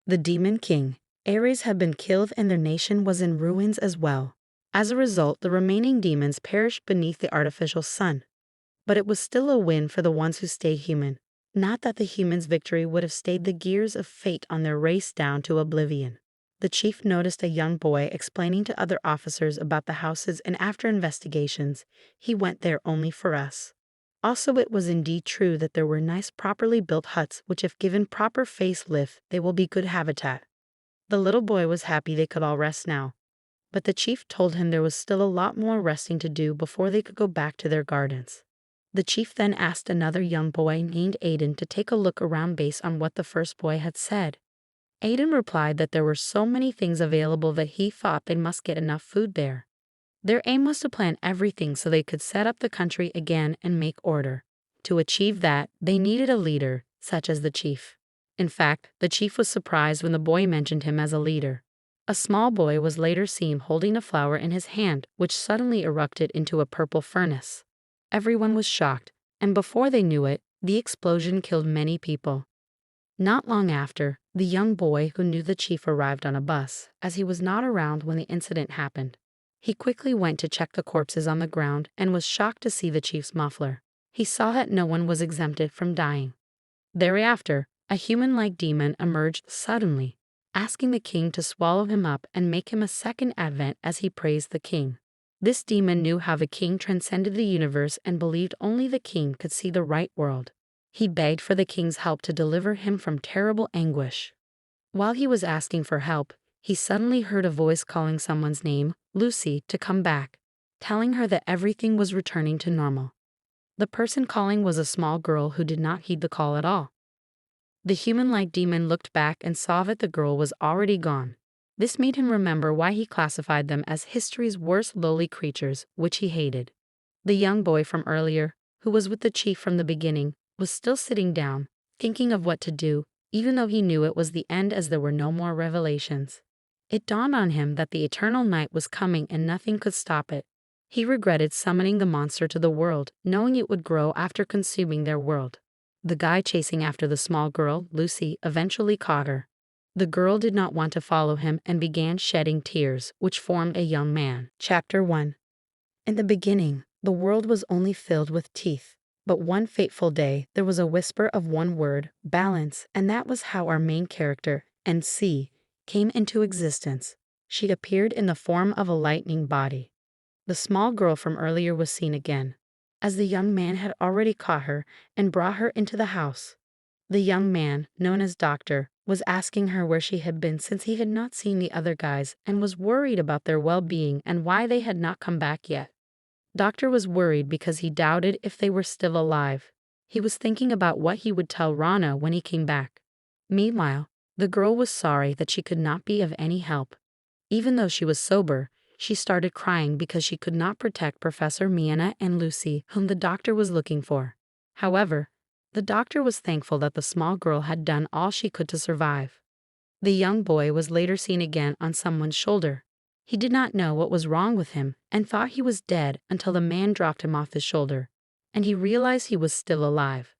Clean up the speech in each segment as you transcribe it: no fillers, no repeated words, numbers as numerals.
The demon king, Ares, had been killed and their nation was in ruins as well. As a result, the remaining demons perished beneath the artificial sun. But it was still a win for the ones who stayed human. Not that the humans' victory would have stayed the gears of fate on their race down to oblivion. The chief noticed a young boy explaining to other officers about the houses, and after investigations, he went there only for us. Also, it was indeed true that there were nice, properly built huts which, if given proper facelift, they will be good habitat. The little boy was happy they could all rest now. But the chief told him there was still a lot more resting to do before they could go back to their gardens. The chief then asked another young boy named Aiden to take a look around based on what the first boy had said. Aiden replied that there were so many things available that he thought they must get enough food there. Their aim was to plan everything so they could set up the country again and make order. To achieve that, they needed a leader, such as the chief. In fact, the chief was surprised when the boy mentioned him as a leader. A small boy was later seen holding a flower in his hand, which suddenly erupted into a purple furnace. Everyone was shocked, and before they knew it, the explosion killed many people. Not long after, the young boy who knew the chief arrived on a bus, as he was not around when the incident happened. He quickly went to check the corpses on the ground and was shocked to see the chief's muffler. He saw that no one was exempted from dying. Thereafter, a human-like demon emerged suddenly, asking the king to swallow him up and make him a second advent as he praised the king. This demon knew how the king transcended the universe and believed only the king could see the right world. He begged for the king's help to deliver him from terrible anguish. While he was asking for help, he suddenly heard a voice calling someone's name, Lucy, to come back, telling her that everything was returning to normal. The person calling was a small girl who did not heed the call at all. The human-like demon looked back and saw that the girl was already gone. This made him remember why he classified them as history's worst lowly creatures, which he hated. The young boy from earlier, who was with the chief from the beginning, was still sitting down, thinking of what to do, even though he knew it was the end as there were no more revelations. It dawned on him that the eternal night was coming and nothing could stop it. He regretted summoning the monster to the world, knowing it would grow after consuming their world. The guy chasing after the small girl, Lucy, eventually caught her. The girl did not want to follow him and began shedding tears, which formed a young man. Chapter 1. In the beginning, the world was only filled with teeth. But one fateful day, there was a whisper of one word, balance, and that was how our main character, NC, came into existence. She appeared in the form of a lightning body. The small girl from earlier was seen again, as the young man had already caught her and brought her into the house. The young man, known as Doctor, was asking her where she had been since he had not seen the other guys and was worried about their well-being and why they had not come back yet. Doctor was worried because he doubted if they were still alive. He was thinking about what he would tell Rana when he came back. Meanwhile, the girl was sorry that she could not be of any help. Even though she was sober, she started crying because she could not protect Professor Miana and Lucy, whom the doctor was looking for. However, the doctor was thankful that the small girl had done all she could to survive. The young boy was later seen again on someone's shoulder. He did not know what was wrong with him and thought he was dead until the man dropped him off his shoulder, and he realized he was still alive.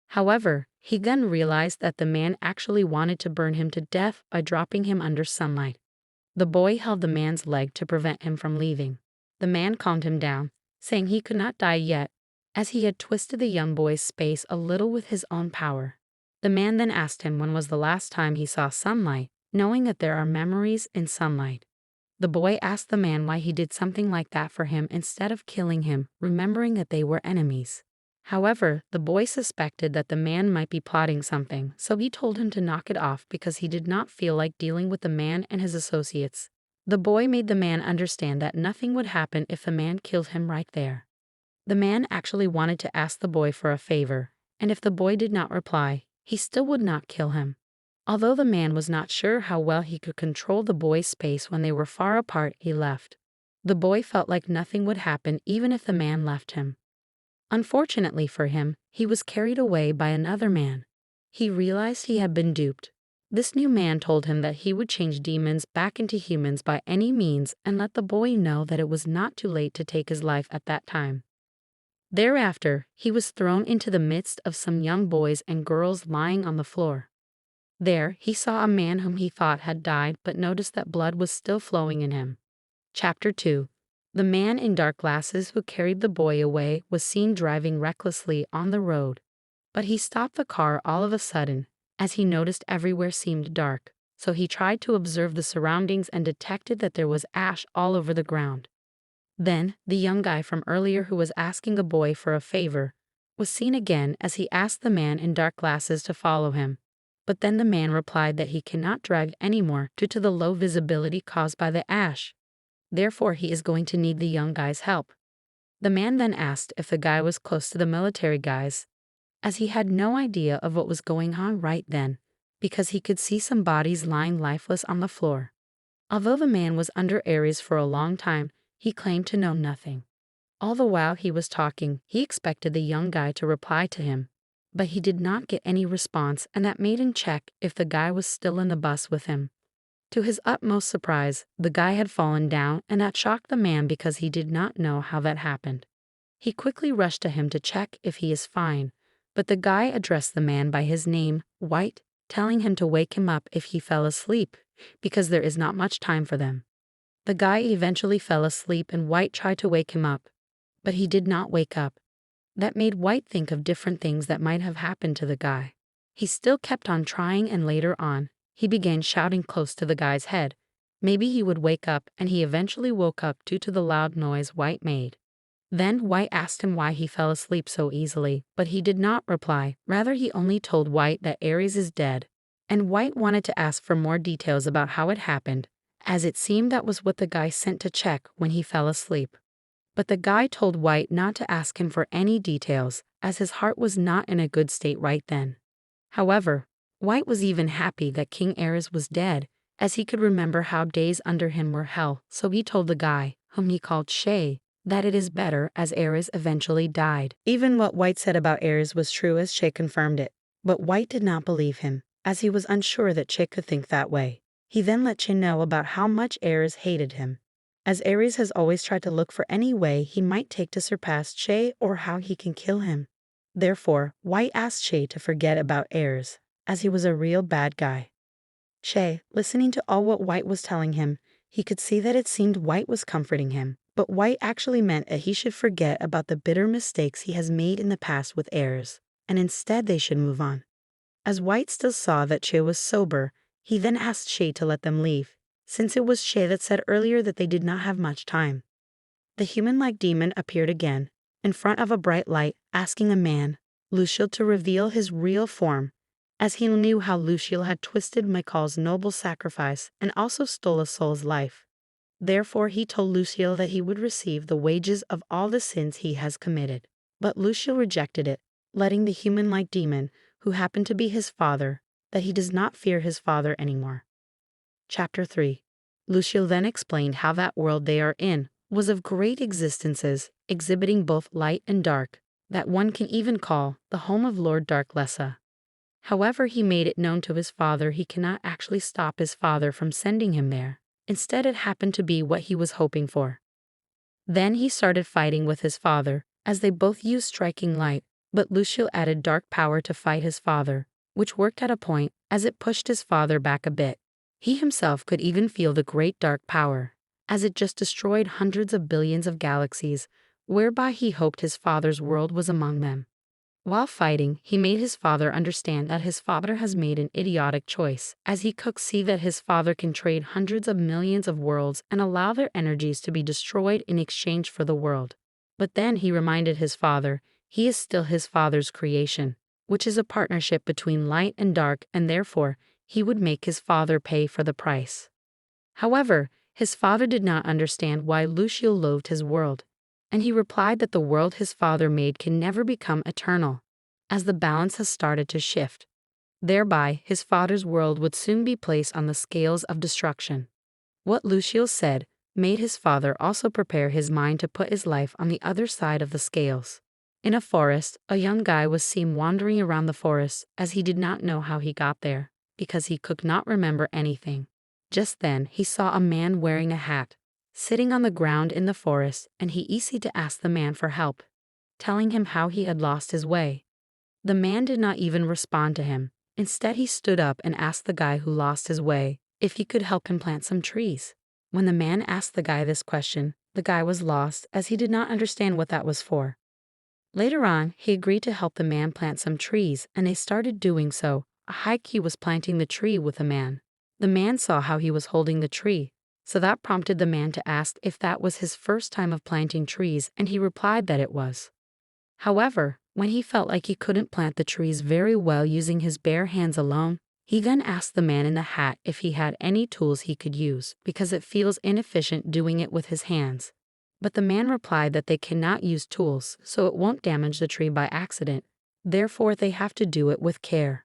However, he then realized that the man actually wanted to burn him to death by dropping him under sunlight. The boy held the man's leg to prevent him from leaving. The man calmed him down, saying he could not die yet, as he had twisted the young boy's space a little with his own power. The man then asked him when was the last time he saw sunlight, knowing that there are memories in sunlight. The boy asked the man why he did something like that for him instead of killing him, remembering that they were enemies. However, the boy suspected that the man might be plotting something, so he told him to knock it off because he did not feel like dealing with the man and his associates. The boy made the man understand that nothing would happen if the man killed him right there. The man actually wanted to ask the boy for a favor, and if the boy did not reply, he still would not kill him. Although the man was not sure how well he could control the boy's space when they were far apart, he left. The boy felt like nothing would happen even if the man left him. Unfortunately for him, he was carried away by another man. He realized he had been duped. This new man told him that he would change demons back into humans by any means and let the boy know that it was not too late to take his life at that time. Thereafter, he was thrown into the midst of some young boys and girls lying on the floor. There, he saw a man whom he thought had died but noticed that blood was still flowing in him. Chapter 2. The man in dark glasses who carried the boy away was seen driving recklessly on the road. But he stopped the car all of a sudden, as he noticed everywhere seemed dark, so he tried to observe the surroundings and detected that there was ash all over the ground. Then, the young guy from earlier who was asking a boy for a favor was seen again as he asked the man in dark glasses to follow him. But then the man replied that he cannot drive anymore due to the low visibility caused by the ash. Therefore, he is going to need the young guy's help. The man then asked if the guy was close to the military guys, as he had no idea of what was going on right then, because he could see some bodies lying lifeless on the floor. Although the man was under Aries for a long time, he claimed to know nothing. All the while he was talking, he expected the young guy to reply to him, but he did not get any response, and that made him check if the guy was still in the bus with him. To his utmost surprise, the guy had fallen down, and that shocked the man because he did not know how that happened. He quickly rushed to him to check if he is fine, but the guy addressed the man by his name, White, telling him to wake him up if he fell asleep, because there is not much time for them. The guy eventually fell asleep and White tried to wake him up, but he did not wake up. That made White think of different things that might have happened to the guy. He still kept on trying, and later on, he began shouting close to the guy's head. Maybe he would wake up, and he eventually woke up due to the loud noise White made. Then White asked him why he fell asleep so easily, but he did not reply. Rather, he only told White that Aries is dead. And White wanted to ask for more details about how it happened, as it seemed that was what the guy sent to check when he fell asleep. But the guy told White not to ask him for any details, as his heart was not in a good state right then. However, White was even happy that King Aries was dead, as he could remember how days under him were hell, so he told the guy, whom he called Shay, that it is better as Aries eventually died. Even what White said about Aries was true, as Shay confirmed it, but White did not believe him, as he was unsure that Shay could think that way. He then let Shay know about how much Aries hated him, as Aries has always tried to look for any way he might take to surpass Shay or how he can kill him. Therefore, White asked Shay to forget about Aries, as he was a real bad guy. Shay, listening to all what White was telling him, he could see that it seemed White was comforting him, but White actually meant that he should forget about the bitter mistakes he has made in the past with Aries, and instead they should move on. As White still saw that Shay was sober, he then asked Shay to let them leave, since it was Shay that said earlier that they did not have much time. The human-like demon appeared again, in front of a bright light, asking a man, Luciel, to reveal his real form, as he knew how Luciel had twisted Michael's noble sacrifice and also stole a soul's life. Therefore he told Luciel that he would receive the wages of all the sins he has committed. But Luciel rejected it, letting the human-like demon, who happened to be his father, that he does not fear his father anymore. Chapter 3. Luciel then explained how that world they are in was of great existences, exhibiting both light and dark, that one can even call the home of Lord Darklessa. However, he made it known to his father he cannot actually stop his father from sending him there. Instead, it happened to be what he was hoping for. Then he started fighting with his father, as they both used striking light, but Luciel added dark power to fight his father, which worked at a point, as it pushed his father back a bit. He himself could even feel the great dark power, as it just destroyed hundreds of billions of galaxies, whereby he hoped his father's world was among them. While fighting, he made his father understand that his father has made an idiotic choice, as he could see that his father can trade hundreds of millions of worlds and allow their energies to be destroyed in exchange for the world. But then he reminded his father he is still his father's creation, which is a partnership between light and dark, and therefore he would make his father pay for the price. However, his father did not understand why Luciel loathed his world, and he replied that the world his father made can never become eternal, as the balance has started to shift. Thereby, his father's world would soon be placed on the scales of destruction. What Luciel said made his father also prepare his mind to put his life on the other side of the scales. In a forest, a young guy was seen wandering around the forest, as he did not know how he got there, because he could not remember anything. Just then, he saw a man wearing a hat, sitting on the ground in the forest, and he easy to ask the man for help, telling him how he had lost his way. The man did not even respond to him, Instead, he stood up and asked the guy who lost his way if he could help him plant some trees. When the man asked the guy this question, the guy was lost as he did not understand what that was for. Later on, he agreed to help the man plant some trees, and they started doing so. A haiku was planting the tree with a man. The man saw how he was holding the tree, so that prompted the man to ask if that was his first time of planting trees, and he replied that it was. However, when he felt like he couldn't plant the trees very well using his bare hands alone, he then asked the man in the hat if he had any tools he could use, because it feels inefficient doing it with his hands. But the man replied that they cannot use tools, so it won't damage the tree by accident. Therefore, they have to do it with care.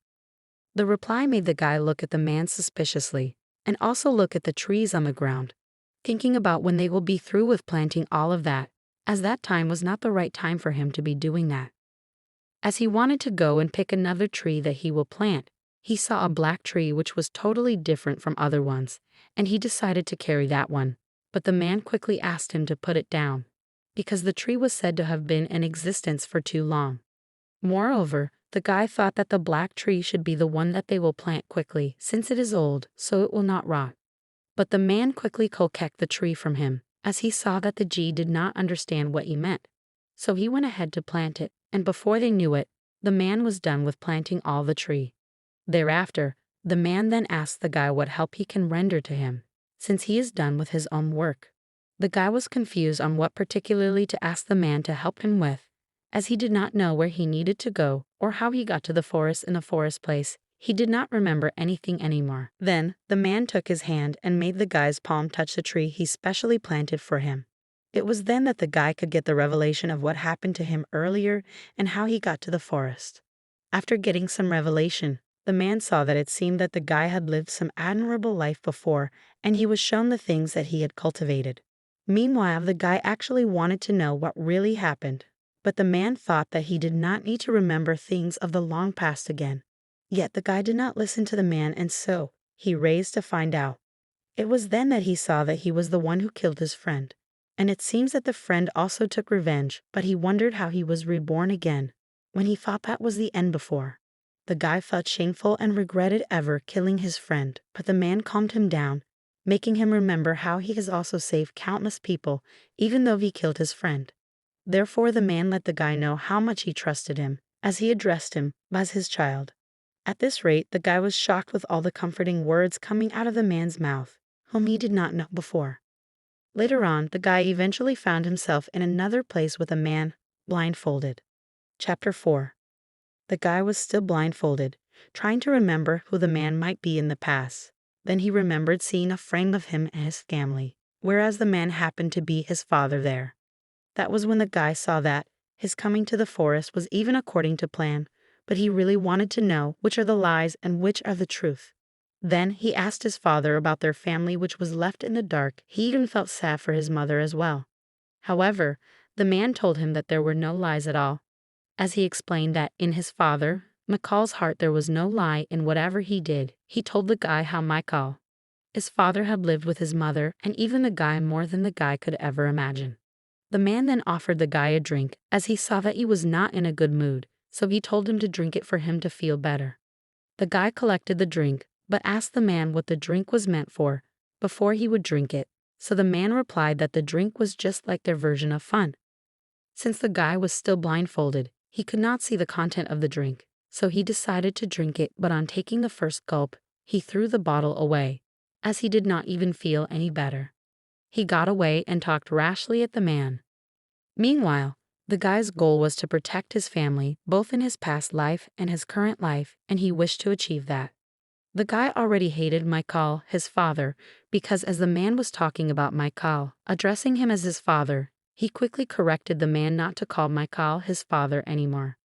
The reply made the guy look at the man suspiciously, and also look at the trees on the ground, thinking about when they will be through with planting all of that, as that time was not the right time for him to be doing that. As he wanted to go and pick another tree that he will plant, he saw a black tree which was totally different from other ones, and he decided to carry that one. But the man quickly asked him to put it down, because the tree was said to have been in existence for too long. Moreover, the guy thought that the black tree should be the one that they will plant quickly, since it is old, so it will not rot. But the man quickly coaxed the tree from him, as he saw that the G did not understand what he meant. So he went ahead to plant it, and before they knew it, the man was done with planting all the tree. Thereafter, the man then asked the guy what help he can render to him, since he is done with his own work. The guy was confused on what particularly to ask the man to help him with, as he did not know where he needed to go or how he got to the forest in the forest place. He did not remember anything anymore. Then, the man took his hand and made the guy's palm touch the tree he specially planted for him. It was then that the guy could get the revelation of what happened to him earlier and how he got to the forest. After getting some revelation, the man saw that it seemed that the guy had lived some admirable life before, and he was shown the things that he had cultivated. Meanwhile, the guy actually wanted to know what really happened, but the man thought that he did not need to remember things of the long past again. Yet the guy did not listen to the man, and so he raised to find out. It was then that he saw that he was the one who killed his friend, and it seems that the friend also took revenge, but he wondered how he was reborn again, when he thought that was the end before. The guy felt shameful and regretted ever killing his friend, but the man calmed him down, making him remember how he has also saved countless people, even though he killed his friend. Therefore the man let the guy know how much he trusted him, as he addressed him as his child. At this rate, the guy was shocked with all the comforting words coming out of the man's mouth, whom he did not know before. Later on, the guy eventually found himself in another place with a man, blindfolded. Chapter 4. The guy was still blindfolded, trying to remember who the man might be in the past. Then he remembered seeing a frame of him and his family, whereas the man happened to be his father there. That was when the guy saw that his coming to the forest was even according to plan, but he really wanted to know which are the lies and which are the truth. Then he asked his father about their family, which was left in the dark. He even felt sad for his mother as well. However, the man told him that there were no lies at all, as he explained that in his father, Michael's heart, there was no lie in whatever he did. He told the guy how Michael, his father, had lived with his mother and even the guy more than the guy could ever imagine. The man then offered the guy a drink, as he saw that he was not in a good mood, so he told him to drink it for him to feel better. The guy collected the drink, but asked the man what the drink was meant for before he would drink it, so the man replied that the drink was just like their version of fun. Since the guy was still blindfolded, he could not see the content of the drink, so he decided to drink it, but on taking the first gulp, he threw the bottle away, as he did not even feel any better. He got away and talked rashly at the man. Meanwhile, the guy's goal was to protect his family, both in his past life and his current life, and he wished to achieve that. The guy already hated Michael, his father, because as the man was talking about Michael, addressing him as his father, he quickly corrected the man not to call Michael his father anymore.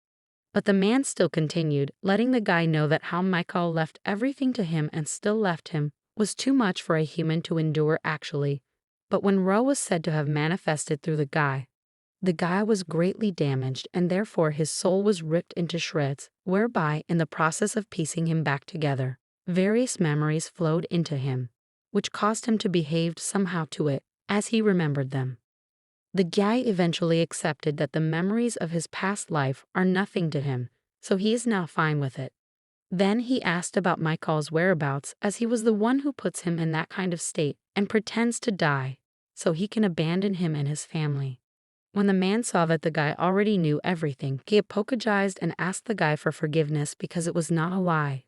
But the man still continued, letting the guy know that how Michael left everything to him and still left him was too much for a human to endure actually. But when Ro was said to have manifested through the guy was greatly damaged, and therefore his soul was ripped into shreds, whereby, in the process of piecing him back together, various memories flowed into him, which caused him to behave somehow to it, as he remembered them. The guy eventually accepted that the memories of his past life are nothing to him, so he is now fine with it. Then he asked about Michael's whereabouts, as he was the one who puts him in that kind of state and pretends to die so he can abandon him and his family. When the man saw that the guy already knew everything, he apologized and asked the guy for forgiveness because it was not a lie.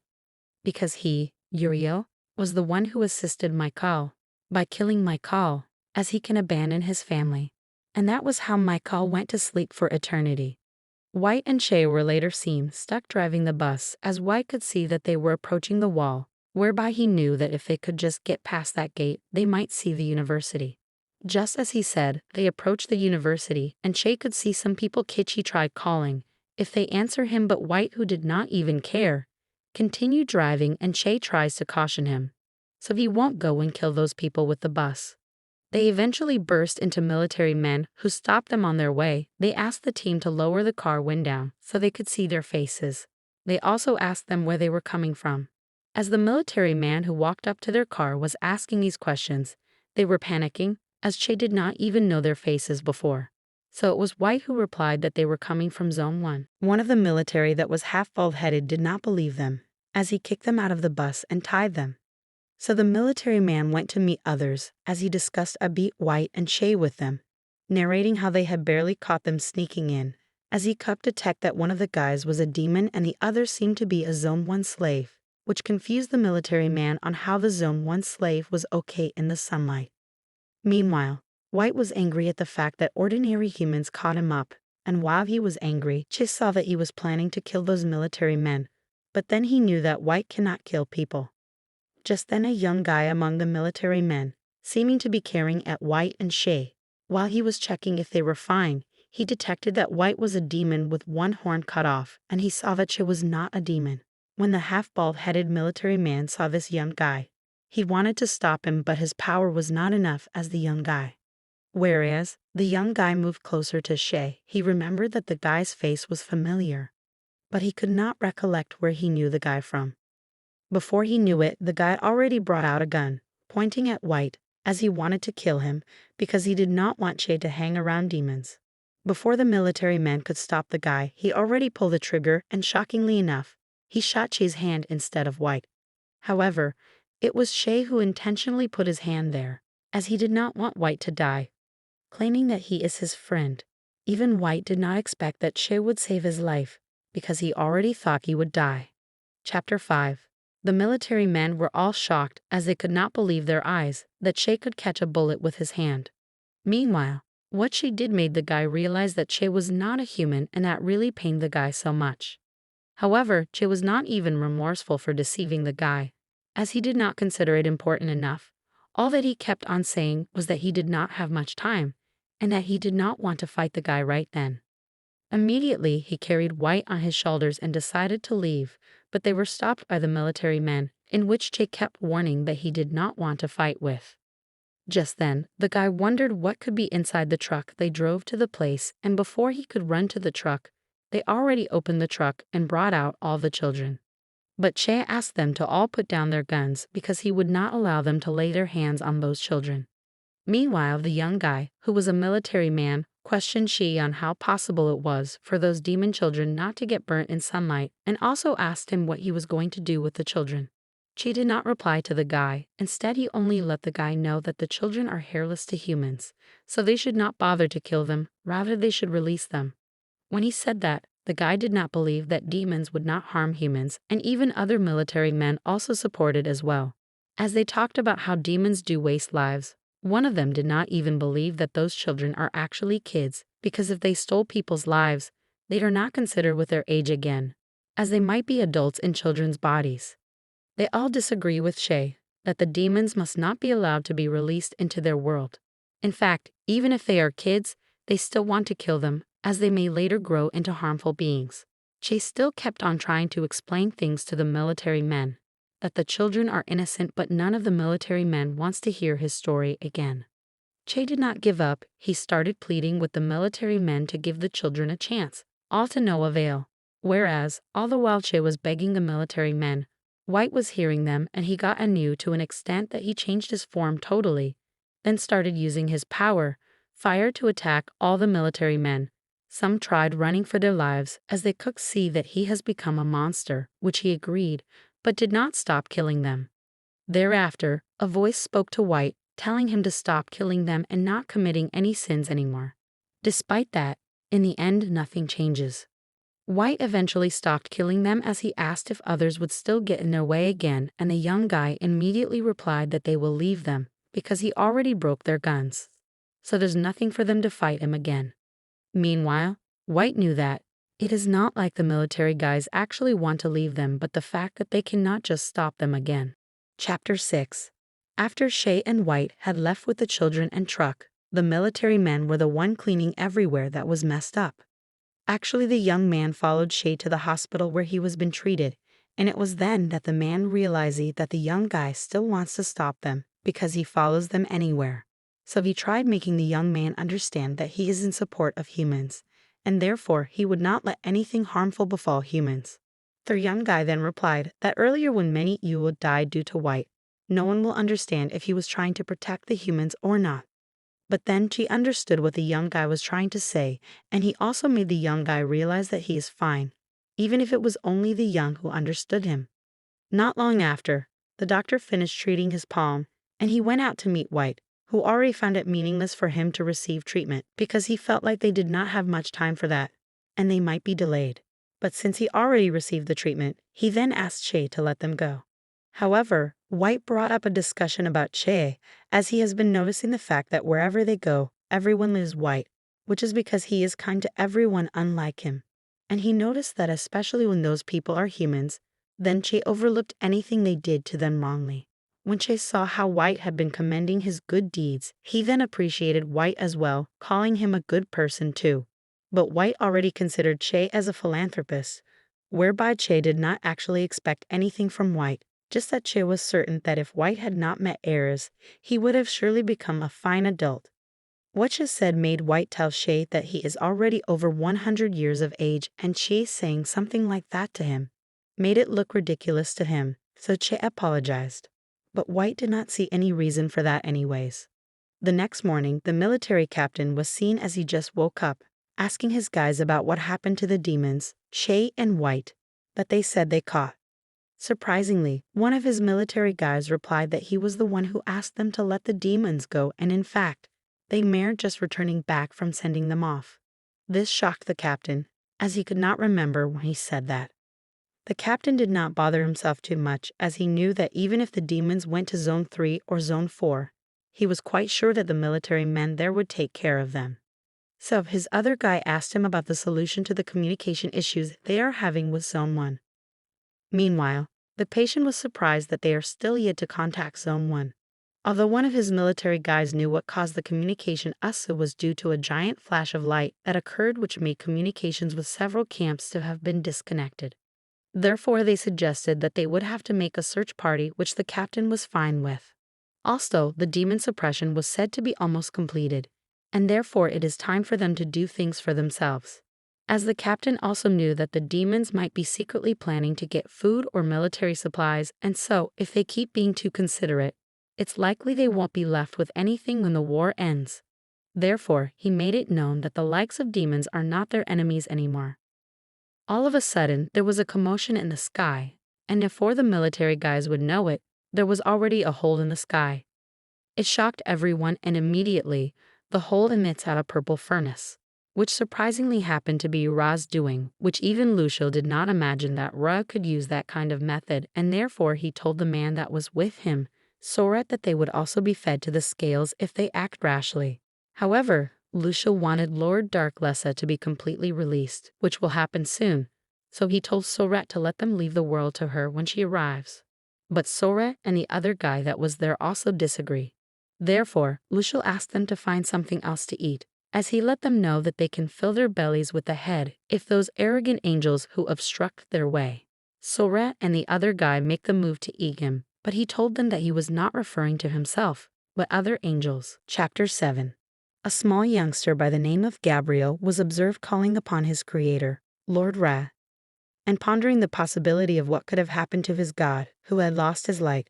Because he, Uriel, was the one who assisted Michael by killing Michael, as he can abandon his family. And that was how Michael went to sleep for eternity. White and Shay were later seen stuck driving the bus, as White could see that they were approaching the wall, whereby he knew that if they could just get past that gate, they might see the university. Just as he said, they approached the university, and Shay could see some people Kitchi tried calling if they answer him, but White, who did not even care, continued driving, and Shay tries to caution him so he won't go and kill those people with the bus. They eventually burst into military men who stopped them on their way. They asked the team to lower the car window so they could see their faces. They also asked them where they were coming from. As the military man who walked up to their car was asking these questions, they were panicking, as Che did not even know their faces before. So it was White who replied that they were coming from Zone 1. One of the military that was half bald-headed did not believe them, as he kicked them out of the bus and tied them. So the military man went to meet others, as he discussed Abit, White, and Shay with them, narrating how they had barely caught them sneaking in, as he could detect that one of the guys was a demon and the other seemed to be a Zone 1 slave, which confused the military man on how the Zone 1 slave was okay in the sunlight. Meanwhile, White was angry at the fact that ordinary humans caught him up, and while he was angry, Shay saw that he was planning to kill those military men, but then he knew that White cannot kill people. Just then a young guy among the military men, seeming to be caring at White and Shay, while he was checking if they were fine, he detected that White was a demon with one horn cut off, and he saw that Shay was not a demon. When the half-bald-headed military man saw this young guy, he wanted to stop him, but his power was not enough as the young guy. Whereas the young guy moved closer to Shay, he remembered that the guy's face was familiar, but he could not recollect where he knew the guy from. Before he knew it, the guy already brought out a gun, pointing at White, as he wanted to kill him, because he did not want Shay to hang around demons. Before the military man could stop the guy, he already pulled the trigger, and shockingly enough, he shot Shay's hand instead of White. However, it was Shay who intentionally put his hand there, as he did not want White to die. Claiming that he is his friend, even White did not expect that Shay would save his life, because he already thought he would die. Chapter 5. The military men were all shocked, as they could not believe their eyes, that Shay could catch a bullet with his hand. Meanwhile, what Shay did made the guy realize that Shay was not a human, and that really pained the guy so much. However, Shay was not even remorseful for deceiving the guy, as he did not consider it important enough. All that he kept on saying was that he did not have much time, and that he did not want to fight the guy right then. Immediately, he carried White on his shoulders and decided to leave, but they were stopped by the military men, in which Shay kept warning that he did not want to fight with. Just then, the guy wondered what could be inside the truck. They drove to the place, and before he could run to the truck, they already opened the truck and brought out all the children. But Shay asked them to all put down their guns because he would not allow them to lay their hands on those children. Meanwhile, the young guy, who was a military man, questioned Shay on how possible it was for those demon children not to get burnt in sunlight, and also asked him what he was going to do with the children. Shay did not reply to the guy. Instead, he only let the guy know that the children are hairless to humans, so they should not bother to kill them, rather they should release them. When he said that, the guy did not believe that demons would not harm humans, and even other military men also supported as well. As they talked about how demons do waste lives, one of them did not even believe that those children are actually kids, because if they stole people's lives, they are not considered with their age again, as they might be adults in children's bodies. They all disagree with Shay that the demons must not be allowed to be released into their world. In fact, even if they are kids, they still want to kill them, as they may later grow into harmful beings. Shay still kept on trying to explain things to the military men, that the children are innocent, but none of the military men wants to hear his story again. Shay did not give up. He started pleading with the military men to give the children a chance, all to no avail. Whereas, all the while Shay was begging the military men, White was hearing them, and he got anew to an extent that he changed his form totally, then started using his power, fire, to attack all the military men, Some tried running for their lives as they could see that he has become a monster, which he agreed, but did not stop killing them. Thereafter, a voice spoke to White, telling him to stop killing them and not committing any sins anymore. Despite that, in the end nothing changes. White eventually stopped killing them as he asked if others would still get in their way again, and the young guy immediately replied that they will leave them, because he already broke their guns. So there's nothing for them to fight him again. Meanwhile, White knew that it is not like the military guys actually want to leave them, but the fact that they cannot just stop them again. Chapter 6. After Shay and White had left with the children and truck, the military men were the one cleaning everywhere that was messed up. Actually, the young man followed Shay to the hospital where he was being treated, and it was then that the man realized that the young guy still wants to stop them because he follows them anywhere. So he tried making the young man understand that he is in support of humans, and therefore he would not let anything harmful befall humans. The young guy then replied that earlier when many Yuwa died due to White, no one will understand if he was trying to protect the humans or not. But then she understood what the young guy was trying to say, and he also made the young guy realize that he is fine, even if it was only the young who understood him. Not long after, the doctor finished treating his palm, and he went out to meet White, who already found it meaningless for him to receive treatment because he felt like they did not have much time for that, and they might be delayed. But since he already received the treatment, he then asked Shay to let them go. However, White brought up a discussion about Che, as he has been noticing the fact that wherever they go, everyone lives White, which is because he is kind to everyone unlike him. And he noticed that especially when those people are humans, then Che overlooked anything they did to them wrongly. When Che saw how White had been commending his good deeds, he then appreciated White as well, calling him a good person too. But White already considered Che as a philanthropist, whereby Che did not actually expect anything from White. Just that Che was certain that if White had not met Ares, he would have surely become a fine adult. What Che said made White tell Che that he is already over 100 years of age, and Che saying something like that to him made it look ridiculous to him, so Che apologized. But White did not see any reason for that anyways. The next morning, the military captain was seen as he just woke up, asking his guys about what happened to the demons, Che and White, that they said they caught. Surprisingly, one of his military guys replied that he was the one who asked them to let the demons go, and in fact, they were just returning back from sending them off. This shocked the captain, as he could not remember when he said that. The captain did not bother himself too much, as he knew that even if the demons went to Zone 3 or Zone 4, he was quite sure that the military men there would take care of them. So his other guy asked him about the solution to the communication issues they are having with Zone 1. Meanwhile, the patient was surprised that they are still yet to contact Zone 1. Although one of his military guys knew what caused the communication issue was due to a giant flash of light that occurred which made communications with several camps to have been disconnected. Therefore, they suggested that they would have to make a search party, which the captain was fine with. Also, the demon suppression was said to be almost completed, and therefore it is time for them to do things for themselves. As the captain also knew that the demons might be secretly planning to get food or military supplies, and so, if they keep being too considerate, it's likely they won't be left with anything when the war ends. Therefore, he made it known that the likes of demons are not their enemies anymore. All of a sudden, there was a commotion in the sky, and before the military guys would know it, there was already a hole in the sky. It shocked everyone, and immediately, the hole emits out a purple furnace, which surprisingly happened to be Ra's doing, which even Lucio did not imagine that Ra could use that kind of method, and therefore he told the man that was with him, Soret, that they would also be fed to the scales if they act rashly. However, Lucio wanted Lord Darklessa to be completely released, which will happen soon, so he told Soret to let them leave the world to her when she arrives. But Soret and the other guy that was there also disagree. Therefore, Lucio asked them to find something else to eat, as he let them know that they can fill their bellies with the head if those arrogant angels who obstruct their way. Soret and the other guy make the move to eat him, but he told them that he was not referring to himself, but other angels. Chapter 7. A small youngster by the name of Gabriel was observed calling upon his creator, Lord Ra, and pondering the possibility of what could have happened to his god, who had lost his light.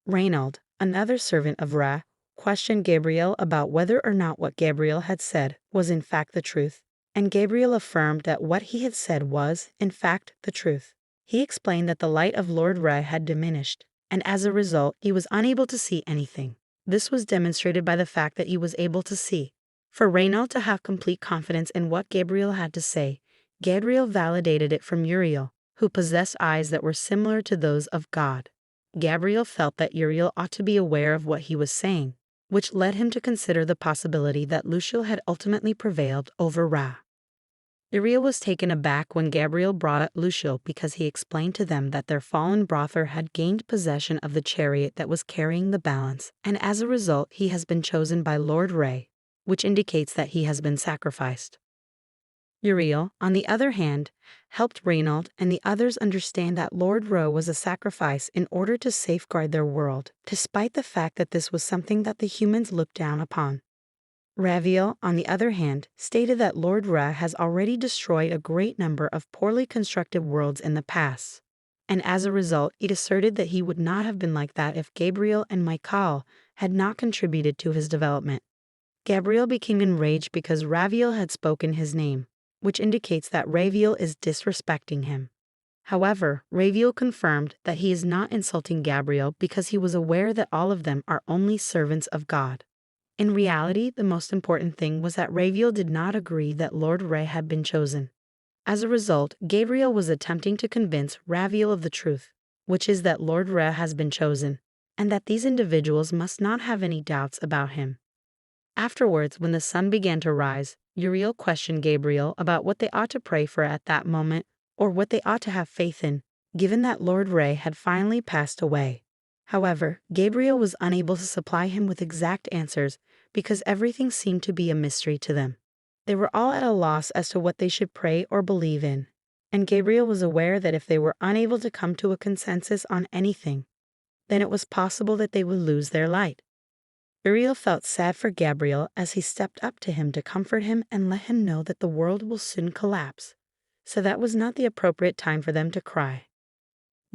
Reynald, another servant of Ra, questioned Gabriel about whether or not what Gabriel had said was in fact the truth, and Gabriel affirmed that what he had said was, in fact, the truth. He explained that the light of Lord Ra had diminished, and as a result, he was unable to see anything. This was demonstrated by the fact that he was able to see. For Reynald to have complete confidence in what Gabriel had to say, Gabriel validated it from Uriel, who possessed eyes that were similar to those of God. Gabriel felt that Uriel ought to be aware of what he was saying, which led him to consider the possibility that Luciel had ultimately prevailed over Ra. Uriel was taken aback when Gabriel brought up Luciel because he explained to them that their fallen brother had gained possession of the chariot that was carrying the balance, and as a result he has been chosen by Lord Ray, which indicates that he has been sacrificed. Uriel, on the other hand, helped Reynald and the others understand that Lord Ro was a sacrifice in order to safeguard their world, despite the fact that this was something that the humans looked down upon. Raviel, on the other hand, stated that Lord Ra has already destroyed a great number of poorly constructed worlds in the past, and as a result, it asserted that he would not have been like that if Gabriel and Michael had not contributed to his development. Gabriel became enraged because Raviel had spoken his name, which indicates that Raviel is disrespecting him. However, Raviel confirmed that he is not insulting Gabriel because he was aware that all of them are only servants of God. In reality, the most important thing was that Raviel did not agree that Lord Ray had been chosen. As a result, Gabriel was attempting to convince Raviel of the truth, which is that Lord Ray has been chosen, and that these individuals must not have any doubts about him. Afterwards, when the sun began to rise, Uriel questioned Gabriel about what they ought to pray for at that moment, or what they ought to have faith in, given that Lord Ray had finally passed away. However, Gabriel was unable to supply him with exact answers because everything seemed to be a mystery to them. They were all at a loss as to what they should pray or believe in, and Gabriel was aware that if they were unable to come to a consensus on anything, then it was possible that they would lose their light. Uriel felt sad for Gabriel as he stepped up to him to comfort him and let him know that the world will soon collapse, so that was not the appropriate time for them to cry.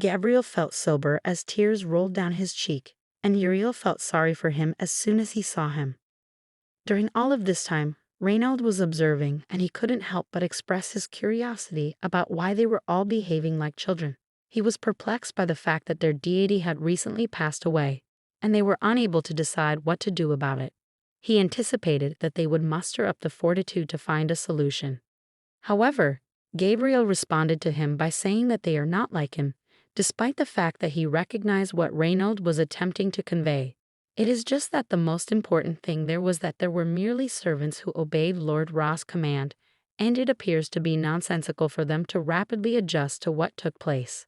Gabriel felt sober as tears rolled down his cheek, and Uriel felt sorry for him as soon as he saw him. During all of this time, Reynald was observing, and he couldn't help but express his curiosity about why they were all behaving like children. He was perplexed by the fact that their deity had recently passed away, and they were unable to decide what to do about it. He anticipated that they would muster up the fortitude to find a solution. However, Gabriel responded to him by saying that they are not like him, despite the fact that he recognized what Reynald was attempting to convey. It is just that the most important thing there was that there were merely servants who obeyed Lord Ra's command, and it appears to be nonsensical for them to rapidly adjust to what took place.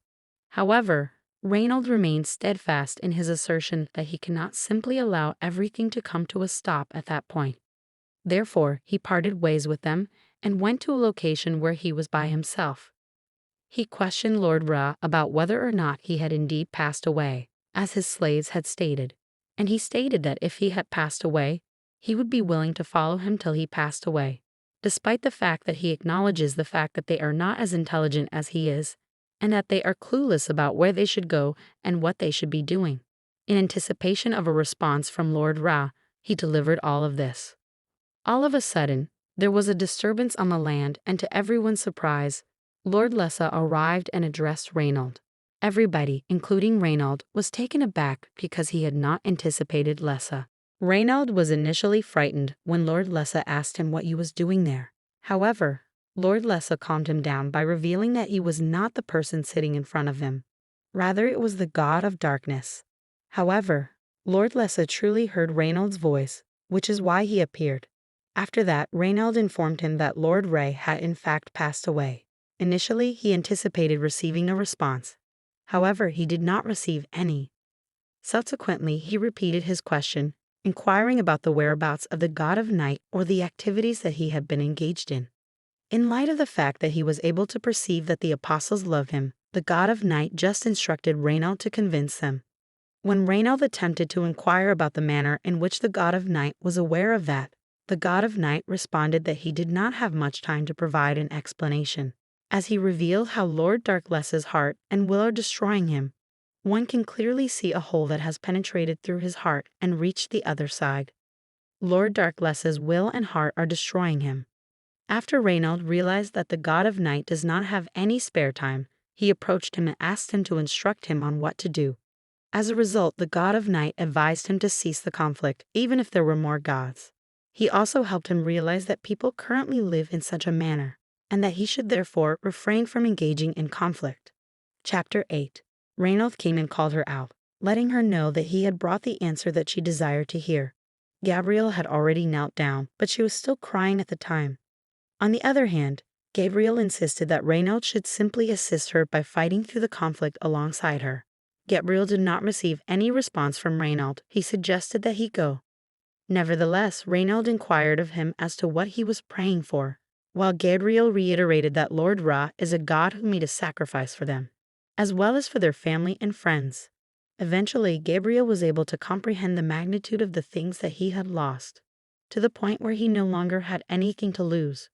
However, Reynald remained steadfast in his assertion that he cannot simply allow everything to come to a stop at that point. Therefore, he parted ways with them and went to a location where he was by himself. He questioned Lord Ra about whether or not he had indeed passed away, as his slaves had stated, and he stated that if he had passed away, he would be willing to follow him till he passed away, despite the fact that he acknowledges the fact that they are not as intelligent as he is, and that they are clueless about where they should go and what they should be doing. In anticipation of a response from Lord Ra, he delivered all of this. All of a sudden, there was a disturbance on the land, and to everyone's surprise, Lord Lessa arrived and addressed Reynald. Everybody, including Reynald, was taken aback because he had not anticipated Lessa. Reynald was initially frightened when Lord Lessa asked him what he was doing there. However, Lord Lessa calmed him down by revealing that he was not the person sitting in front of him. Rather, it was the god of darkness. However, Lord Lessa truly heard Reynald's voice, which is why he appeared. After that, Reynald informed him that Lord Ray had in fact passed away. Initially, he anticipated receiving a response. However, he did not receive any. Subsequently, he repeated his question, inquiring about the whereabouts of the god of night or the activities that he had been engaged in. In light of the fact that he was able to perceive that the apostles loved him, the god of night just instructed Reynald to convince them. When Reynald attempted to inquire about the manner in which the god of night was aware of that, the god of night responded that he did not have much time to provide an explanation. As he revealed how Lord Darkless's heart and will are destroying him, one can clearly see a hole that has penetrated through his heart and reached the other side. Lord Darkless's will and heart are destroying him. After Reynald realized that the god of night does not have any spare time, he approached him and asked him to instruct him on what to do. As a result, the god of night advised him to cease the conflict, even if there were more gods. He also helped him realize that people currently live in such a manner, and that he should therefore refrain from engaging in conflict. Chapter 8. Reynald came and called her out, letting her know that he had brought the answer that she desired to hear. Gabriel had already knelt down, but she was still crying at the time. On the other hand, Gabriel insisted that Reynald should simply assist her by fighting through the conflict alongside her. Gabriel did not receive any response from Reynald. He suggested that he go. Nevertheless, Reynald inquired of him as to what he was praying for, while Gabriel reiterated that Lord Ra is a god who made a sacrifice for them, as well as for their family and friends. Eventually, Gabriel was able to comprehend the magnitude of the things that he had lost, to the point where he no longer had anything to lose.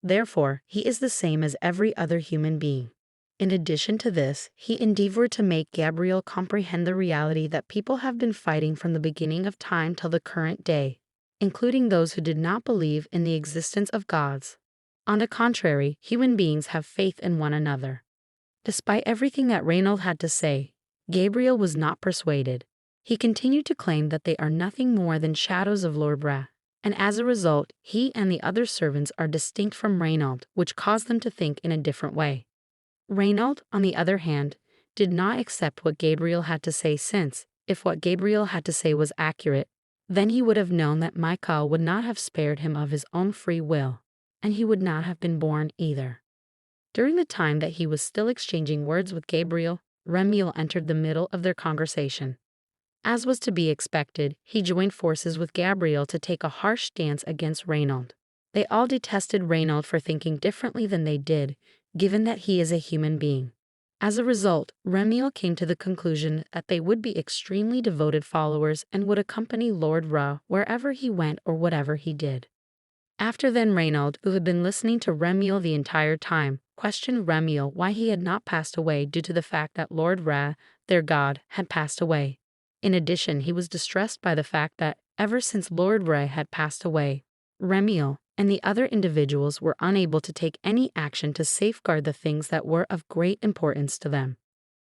Therefore, he is the same as every other human being. In addition to this, he endeavored to make Gabriel comprehend the reality that people have been fighting from the beginning of time till the current day, including those who did not believe in the existence of gods. On the contrary, human beings have faith in one another. Despite everything that Reynald had to say, Gabriel was not persuaded. He continued to claim that they are nothing more than shadows of Lord Ra, and as a result, he and the other servants are distinct from Reynald, which caused them to think in a different way. Reynald, on the other hand, did not accept what Gabriel had to say since, if what Gabriel had to say was accurate, then he would have known that Michael would not have spared him of his own free will, and he would not have been born either. During the time that he was still exchanging words with Gabriel, Remiel entered the middle of their conversation. As was to be expected, he joined forces with Gabriel to take a harsh stance against Reynald. They all detested Reynald for thinking differently than they did, given that he is a human being. As a result, Remiel came to the conclusion that they would be extremely devoted followers and would accompany Lord Ra wherever he went or whatever he did. After then, Reynald, who had been listening to Remiel the entire time, questioned Remiel why he had not passed away due to the fact that Lord Ra, their god, had passed away. In addition, he was distressed by the fact that, ever since Lord Ra had passed away, Remiel and the other individuals were unable to take any action to safeguard the things that were of great importance to them.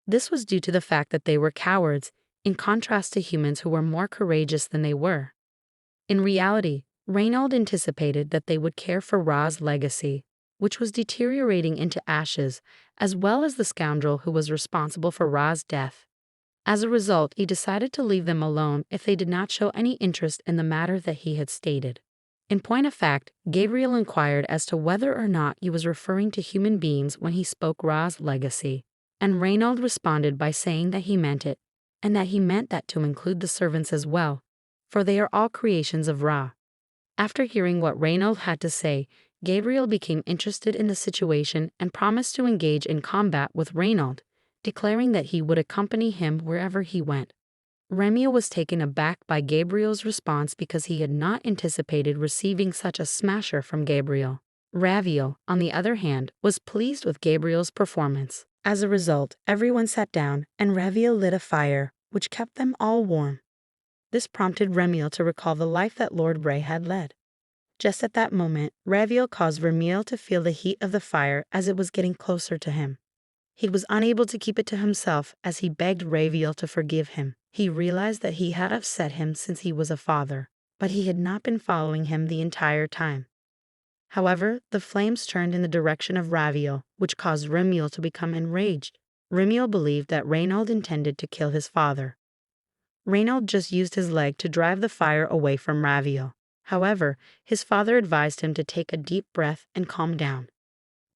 This was due to the fact that they were cowards, in contrast to humans who were more courageous than they were. In reality, Reynald anticipated that they would care for Ra's legacy, which was deteriorating into ashes, as well as the scoundrel who was responsible for Ra's death. As a result, he decided to leave them alone if they did not show any interest in the matter that he had stated. In point of fact, Gabriel inquired as to whether or not he was referring to human beings when he spoke Ra's legacy, and Reynald responded by saying that he meant it, and that he meant that to include the servants as well, for they are all creations of Ra. After hearing what Reynald had to say, Gabriel became interested in the situation and promised to engage in combat with Reynald, declaring that he would accompany him wherever he went. Remiel was taken aback by Gabriel's response because he had not anticipated receiving such a smasher from Gabriel. Raviel, on the other hand, was pleased with Gabriel's performance. As a result, everyone sat down, and Raviel lit a fire, which kept them all warm. This prompted Remiel to recall the life that Lord Ra had led. Just at that moment, Raviel caused Remiel to feel the heat of the fire as it was getting closer to him. He was unable to keep it to himself as he begged Raviel to forgive him. He realized that he had upset him since he was a father, but he had not been following him the entire time. However, the flames turned in the direction of Raviel, which caused Remiel to become enraged. Remiel believed that Reynald intended to kill his father. Reynald just used his leg to drive the fire away from Raviel. However, his father advised him to take a deep breath and calm down.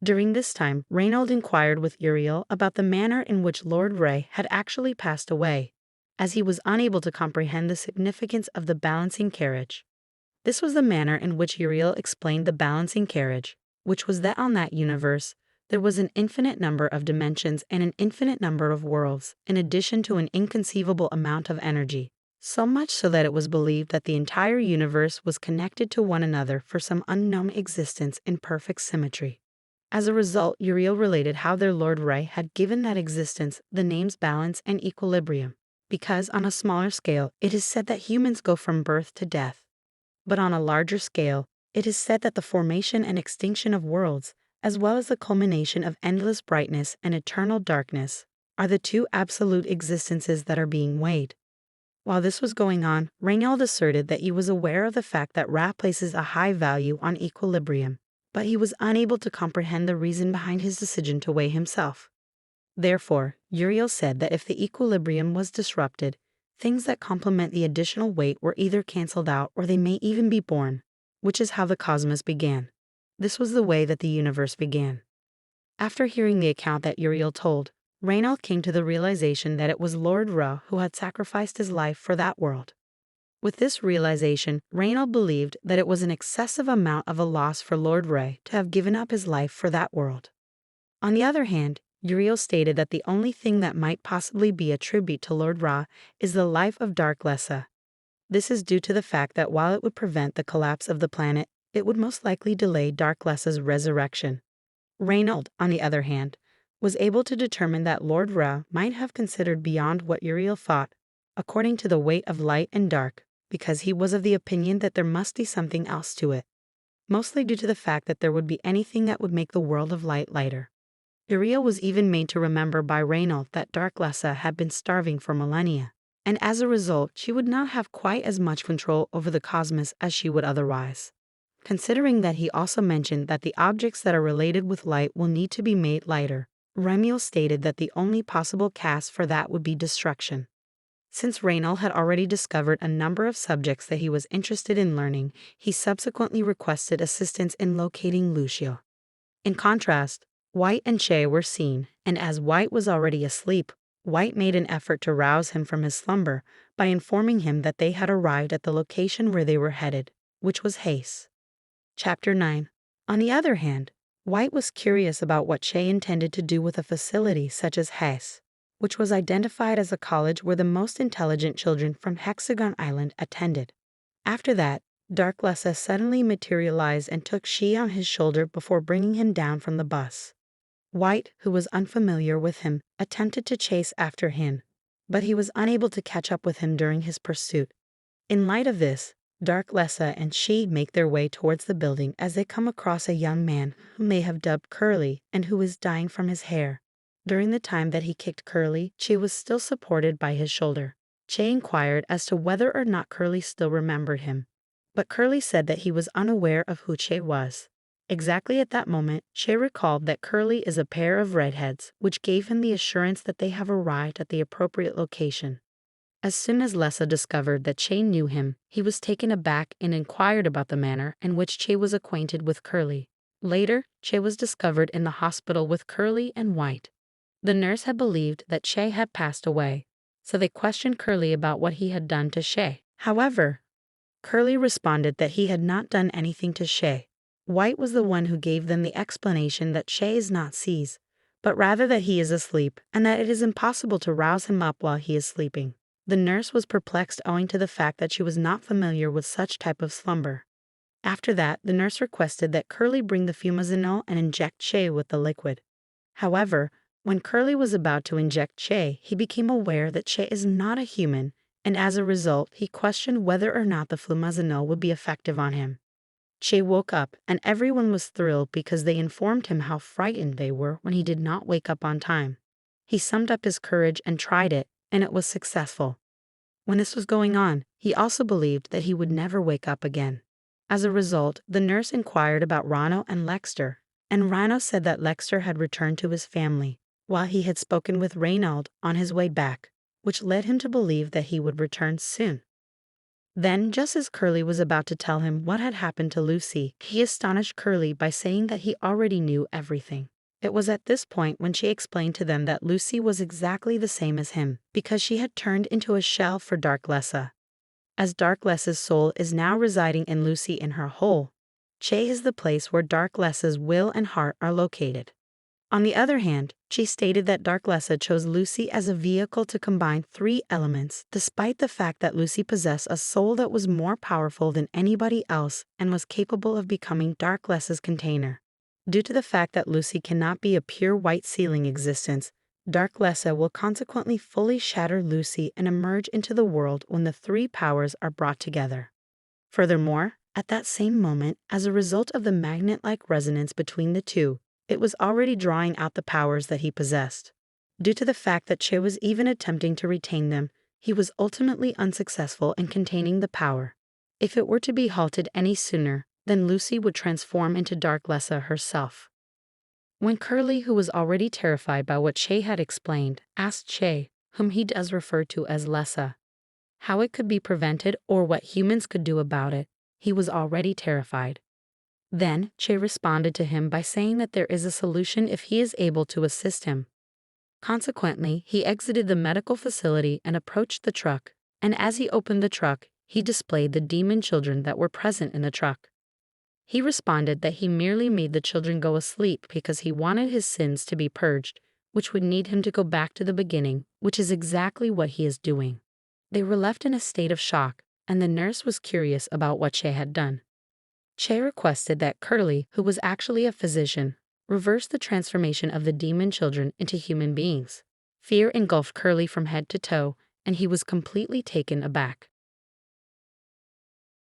During this time, Reynald inquired with Uriel about the manner in which Lord Ra had actually passed away, as he was unable to comprehend the significance of the balancing carriage. This was the manner in which Uriel explained the balancing carriage, which was that on that universe, there was an infinite number of dimensions and an infinite number of worlds, in addition to an inconceivable amount of energy, so much so that it was believed that the entire universe was connected to one another for some unknown existence in perfect symmetry. As a result, Uriel related how their Lord Ra had given that existence the names balance and equilibrium, because on a smaller scale, it is said that humans go from birth to death. But on a larger scale, It is said that the formation and extinction of worlds, as well as the culmination of endless brightness and eternal darkness, are the two absolute existences that are being weighed. While this was going on, Reinhold asserted that he was aware of the fact that Ra places a high value on equilibrium, but he was unable to comprehend the reason behind his decision to weigh himself. Therefore, Uriel said that if the equilibrium was disrupted, things that complement the additional weight were either cancelled out or they may even be born, which is how the cosmos began. This was the way that the universe began. After hearing the account that Uriel told, Reinhold came to the realization that it was Lord Ra who had sacrificed his life for that world. With this realization, Reinhold believed that it was an excessive amount of a loss for Lord Ra to have given up his life for that world. On the other hand, Uriel stated that the only thing that might possibly be a tribute to Lord Ra is the life of Dark Lessa. This is due to the fact that while it would prevent the collapse of the planet, it would most likely delay Dark Lessa's resurrection. Reinhold, on the other hand, was able to determine that Lord Ra might have considered beyond what Uriel thought, according to the weight of light and dark, because he was of the opinion that there must be something else to it, mostly due to the fact that there would be anything that would make the world of light lighter. Uriel was even made to remember by Reinhold that Dark Lessa had been starving for millennia, and as a result she would not have quite as much control over the cosmos as she would otherwise. Considering that he also mentioned that the objects that are related with light will need to be made lighter, Remiel stated that the only possible cast for that would be destruction. Since Reinhold had already discovered a number of subjects that he was interested in learning, he subsequently requested assistance in locating Lucio. In contrast, White and Che were seen, and as White was already asleep, White made an effort to rouse him from his slumber by informing him that they had arrived at the location where they were headed, which was Hace. Chapter 9. On the other hand, White was curious about what Che intended to do with a facility such as Hace, which was identified as a college where the most intelligent children from Hexagon Island attended. After that, Dark Lessa suddenly materialized and took She on his shoulder before bringing him down from the bus. White, who was unfamiliar with him, attempted to chase after him, but he was unable to catch up with him during his pursuit. In light of this, Dark Lessa and She make their way towards the building as they come across a young man whom they have dubbed Curly and who is dying from his hair. During the time that he kicked Curly, Che was still supported by his shoulder. Che inquired as to whether or not Curly still remembered him, but Curly said that he was unaware of who Che was. Exactly at that moment, Che recalled that Curly is a pair of redheads, which gave him the assurance that they have arrived at the appropriate location. As soon as Lessa discovered that Che knew him, he was taken aback and inquired about the manner in which Che was acquainted with Curly. Later, Che was discovered in the hospital with Curly and White. The nurse had believed that Che had passed away, so they questioned Curly about what he had done to Che. However, Curly responded that he had not done anything to Che. White was the one who gave them the explanation that Che is not seized, but rather that he is asleep and that it is impossible to rouse him up while he is sleeping. The nurse was perplexed owing to the fact that she was not familiar with such type of slumber. After that, the nurse requested that Curly bring the fumagazole and inject Che with the liquid. However, when Curly was about to inject Che, he became aware that Che is not a human, and as a result, he questioned whether or not the fumagazole would be effective on him. Che woke up, and everyone was thrilled because they informed him how frightened they were when he did not wake up on time. He summed up his courage and tried it, and it was successful. When this was going on, he also believed that he would never wake up again. As a result, the nurse inquired about Rano and Lexter, and Rano said that Lexter had returned to his family, while he had spoken with Reinhold on his way back, which led him to believe that he would return soon. Then, just as Curly was about to tell him what had happened to Lucy, he astonished Curly by saying that he already knew everything. It was at this point when she explained to them that Lucy was exactly the same as him, because she had turned into a shell for Dark Lessa. As Dark Lessa's soul is now residing in Lucy in her whole, Che is the place where Dark Lessa's will and heart are located. On the other hand, she stated that Dark Lessa chose Lucy as a vehicle to combine three elements, despite the fact that Lucy possessed a soul that was more powerful than anybody else and was capable of becoming Dark Lessa's container. Due to the fact that Lucy cannot be a pure white sealing existence, Dark Lessa will consequently fully shatter Lucy and emerge into the world when the three powers are brought together. Furthermore, At that same moment, as a result of the magnet-like resonance between the two, it was already drawing out the powers that he possessed. Due to the fact that Che was even attempting to retain them, he was ultimately unsuccessful in containing the power. If it were to be halted any sooner, then Lucy would transform into Dark Lessa herself. When Curly, who was already terrified by what Che had explained, asked Che, whom he does refer to as Lessa, how it could be prevented or what humans could do about it, he was already terrified. Then Che responded to him by saying that there is a solution if he is able to assist him. Consequently, he exited the medical facility and approached the truck, and as he opened the truck, he displayed the demon children that were present in the truck. He responded that he merely made the children go asleep because he wanted his sins to be purged, which would need him to go back to the beginning, which is exactly what he is doing. They were left in a state of shock, and the nurse was curious about what Che had done. Che requested that Curly, who was actually a physician, reverse the transformation of the demon children into human beings. Fear engulfed Curly from head to toe, and he was completely taken aback.